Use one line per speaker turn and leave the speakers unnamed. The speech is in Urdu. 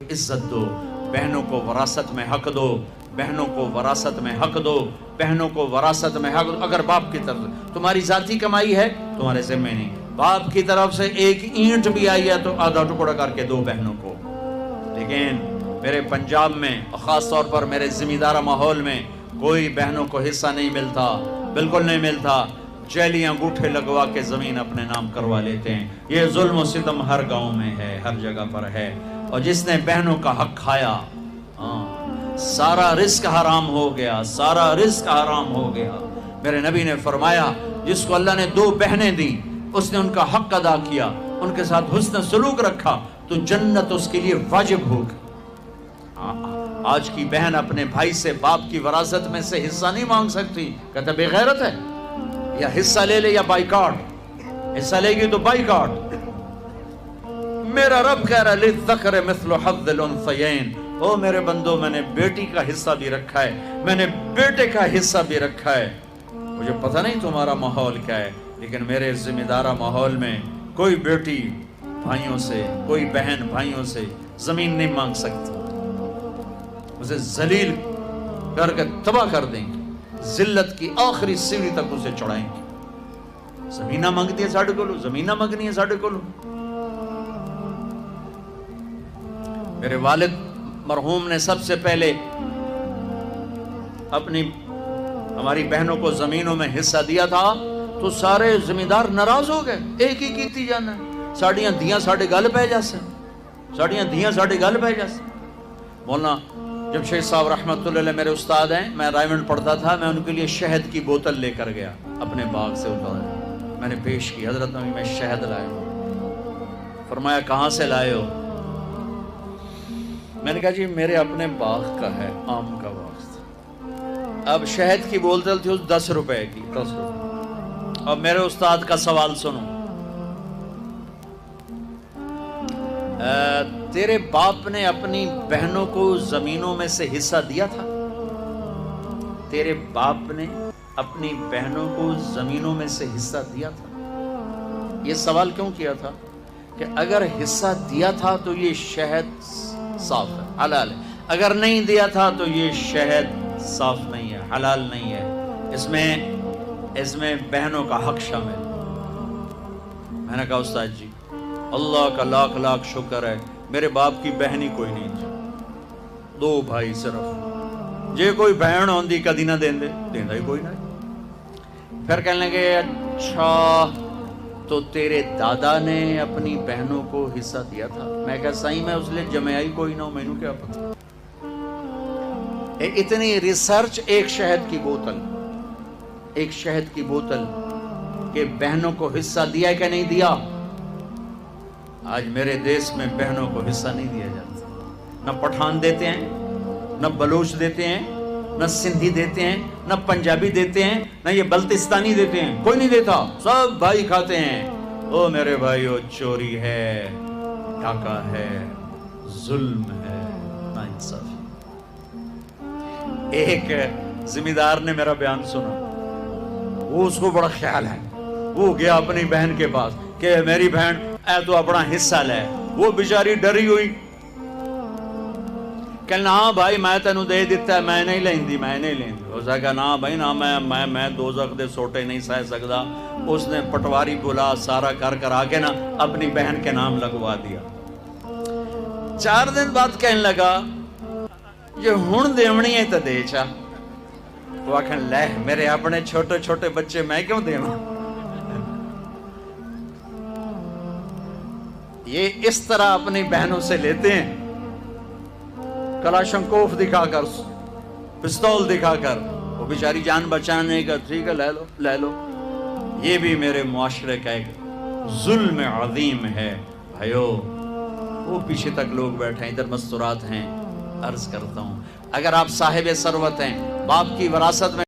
عزت دو، بہنوں کو وراثت میں حق دو، بہنوں کو وراثت میں حق دو، بہنوں کو وراثت میں حق دو۔ اگر باپ کی طرف تمہاری ذاتی کمائی ہے تمہارے ذمہ نہیں، باپ کی طرف سے ایک اینٹ بھی آئی ہے تو آدھا ٹکڑا کر کے دو بہنوں کو۔ لیکن میرے پنجاب میں خاص طور پر میرے زمیندارہ ماحول میں کوئی بہنوں کو حصہ نہیں ملتا، بالکل نہیں ملتا۔ جیلیاں انگوٹھے لگوا کے زمین اپنے نام کروا لیتے ہیں۔ یہ ظلم و ستم ہر گاؤں میں ہے، ہر جگہ پر ہے۔ اور جس نے بہنوں کا حق کھایا سارا رزق حرام ہو گیا، سارا رزق حرام ہو گیا۔ میرے نبی نے فرمایا جس کو اللہ نے 2 بہنیں دی، اس نے ان کا حق ادا کیا، ان کے ساتھ حسن سلوک رکھا تو جنت اس کے لیے واجب ہوگی۔ آج کی بہن اپنے بھائی سے باپ کی وراثت میں سے حصہ نہیں مانگ سکتی، کہتا بے غیرت ہے، یا حصہ لے لے یا بائیکاٹ، حصہ لے گی تو بائیکاٹ۔ میرا رب کہہ رہا ہے لِلذَّكَرِ مِثْلُ حَظِّ الْأُنثَيَيْنِ، او میرے بندو میں نے بیٹی کا حصہ بھی رکھا ہے، میں نے بیٹے کا حصہ بھی رکھا ہے۔ مجھے پتہ نہیں تمہارا ماحول کیا ہے، لیکن میرے ذمہ دارہ ماحول میں کوئی بیٹی بھائیوں سے، کوئی بہن بھائیوں سے زمین نہیں مانگ سکتی، اسے ذلیل کر کے تباہ کر دیں گے، ذلت کی آخری سیڑھی تک اسے چڑھائیں گے۔ زمینہ مانگتی ہے ساڑھے کولو، زمینہ مانگنی ہے ساڑھے کولو۔ میرے والد مرحوم نے سب سے پہلے اپنی ہماری بہنوں کو زمینوں میں حصہ دیا تھا تو سارے زمیندار ناراض ہو گئے، ایک ہی کیتی جانا ہے، ساڑیاں دیاں ساڑھے گل پہ جاسے، ساڑیاں دیاں ساڑھے گل پہ جاسے۔ مولانا جمشید صاحب رحمت اللہ علیہ میرے استاد ہیں، میں رائمنڈ پڑھتا تھا، میں ان کے لیے شہد کی بوتل لے کر گیا، اپنے باغ سے اتارا، میں نے پیش کی، حضرت نبی میں شہد لائے ہوں۔ فرمایا کہاں سے لائے ہو؟ میں نے کہا جی میرے اپنے باغ کا ہے، آم کا باغ تھا۔ اب شہد کی بوتل تھی اس 10 روپے کی، 10 روپے۔ اب میرے استاد کا سوال سنو، تیرے باپ نے اپنی بہنوں کو زمینوں میں سے حصہ دیا تھا؟ تیرے باپ نے اپنی بہنوں کو زمینوں میں سے حصہ دیا تھا؟ یہ سوال کیوں کیا تھا کہ اگر حصہ دیا تھا تو یہ شہد صاف ہے، حلال ہے، اگر نہیں دیا تھا تو یہ شہد صاف نہیں ہے، حلال نہیں ہے، اس میں بہنوں کا حق شامل۔ میں نے کہا استاد جی اللہ کا لاکھ لاکھ شکر ہے میرے باپ کی بہن ہی کوئی نہیں تھی، 2 بھائی صرف، جے کوئی بہن ہوندی کدی نہ دیندے، دیندا ہی کوئی نہیں۔ پھر کہنے لگے اچھا تو تیرے دادا نے اپنی بہنوں کو حصہ دیا تھا؟ میں کہا صحیح میں اس لیے جمعہ ہی کوئی نہ ہو، میں نے کیا پتا۔ اتنی ریسرچ ایک شہد کی بوتل، ایک شہد کی بوتل کہ بہنوں کو حصہ دیا کہ نہیں دیا؟ آج میرے دیش میں بہنوں کو حصہ نہیں دیا جاتا، نہ پٹھان دیتے ہیں، نہ بلوچ دیتے ہیں، نہ سندھی دیتے ہیں، نہ پنجابی دیتے ہیں، نہ یہ بلتستانی دیتے ہیں، کوئی نہیں دیتا، سب بھائی کھاتے ہیں۔ او میرے بھائیو چوری ہے، ڈاکہ ہے، ظلم ہے، ناانصافی۔ ایک زمیندار نے میرا بیان سنا، وہ اس کو بڑا خیال ہے، وہ گیا اپنی بہن کے پاس کہ میری بہن اے تو اپنا حصہ لے، وہ بیچاری ڈری ہوئی، کہنا ہاں بھائی میں تینوں دے دیتا ہے، میں نہیں لیندی، میں نہیں لیندی۔ اس نے کہا نا بھائی نا، میں دوزخ دے سوٹے نہیں سہ سکتا۔ اس نے پٹواری بلا سارا کر آ کے نا اپنی بہن کے نام لگوا دیا۔ 4 دن بعد کہنے لگا یہ ہن دیونی ہے تو دے چا۔ وہ آکھن لے میرے اپنے چھوٹے چھوٹے بچے میں کیوں دیواں؟ یہ اس طرح اپنی بہنوں سے لیتے ہیں، کلاشنکوف دکھا کر، پستول دکھا کر، وہ بیچاری جان بچانے کا، ٹھیک ہے لے لو لے لو۔ یہ بھی میرے معاشرے کا ایک ظلم عظیم ہے بھائیو۔ وہ پیچھے تک لوگ بیٹھے ہیں، ادھر مستورات ہیں، عرض کرتا ہوں اگر آپ صاحب ثروت ہیں، باپ کی وراثت میں